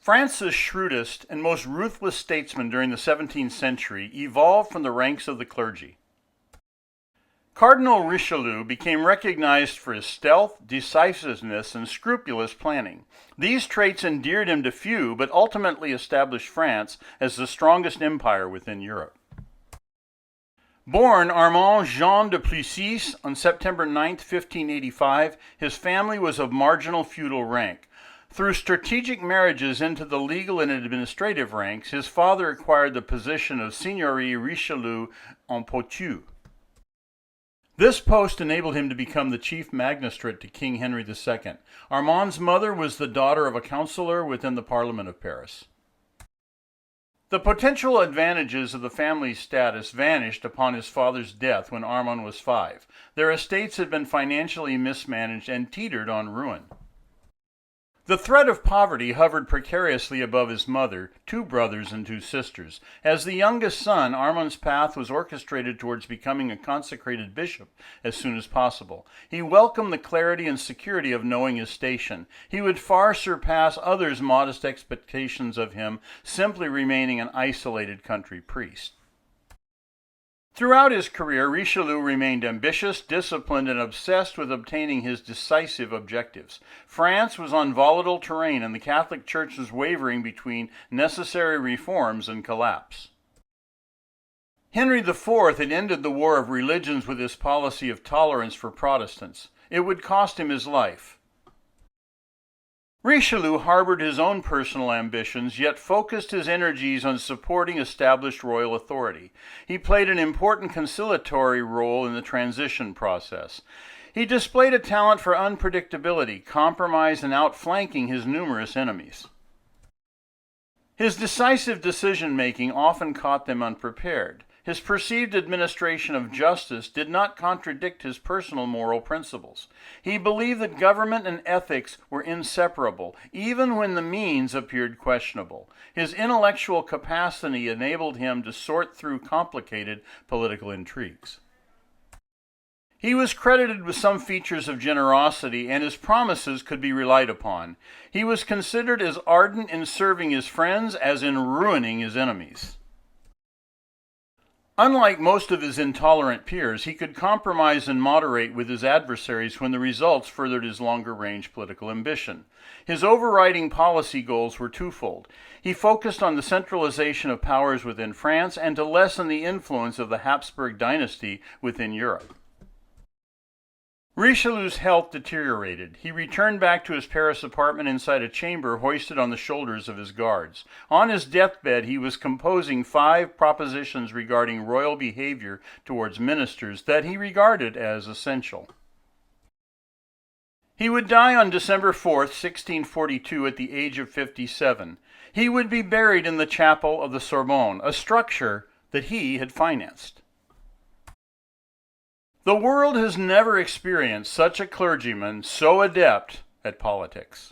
France's shrewdest and most ruthless statesman during the 17th century evolved from the ranks of the clergy. Cardinal Richelieu became recognized for his stealth, decisiveness, and scrupulous planning. These traits endeared him to few, but ultimately established France as the strongest empire within Europe. Born Armand-Jean du Plessis on September 9, 1585, his family was of marginal feudal rank. Through strategic marriages into the legal and administrative ranks, his father acquired the position of Seigneury Richelieu en Poitou. This post enabled him to become the chief magistrate to King Henry II. Armand's mother was the daughter of a councilor within the Parliament of Paris. The potential advantages of the family's status vanished upon his father's death when Armand was 5. Their estates had been financially mismanaged and teetered on ruin. The threat of poverty hovered precariously above his mother, 2 brothers and 2 sisters. As the youngest son, Armand's path was orchestrated towards becoming a consecrated bishop as soon as possible. He welcomed the clarity and security of knowing his station. He would far surpass others' modest expectations of him, simply remaining an isolated country priest. Throughout his career, Richelieu remained ambitious, disciplined, and obsessed with obtaining his decisive objectives. France was on volatile terrain, and the Catholic Church was wavering between necessary reforms and collapse. Henry IV had ended the war of religions with his policy of tolerance for Protestants. It would cost him his life. Richelieu harbored his own personal ambitions, yet focused his energies on supporting established royal authority. He played an important conciliatory role in the transition process. He displayed a talent for unpredictability, compromise, and outflanking his numerous enemies. His decisive decision-making often caught them unprepared. His perceived administration of justice did not contradict his personal moral principles. He believed that government and ethics were inseparable, even when the means appeared questionable. His intellectual capacity enabled him to sort through complicated political intrigues. He was credited with some features of generosity, and his promises could be relied upon. He was considered as ardent in serving his friends as in ruining his enemies. Unlike most of his intolerant peers, he could compromise and moderate with his adversaries when the results furthered his longer-range political ambition. His overriding policy goals were twofold. He focused on the centralization of powers within France and to lessen the influence of the Habsburg dynasty within Europe. Richelieu's health deteriorated. He returned back to his Paris apartment inside a chamber hoisted on the shoulders of his guards. On his deathbed, he was composing 5 propositions regarding royal behavior towards ministers that he regarded as essential. He would die on December 4th, 1642, at the age of 57. He would be buried in the chapel of the Sorbonne, a structure that he had financed. The world has never experienced such a clergyman so adept at politics.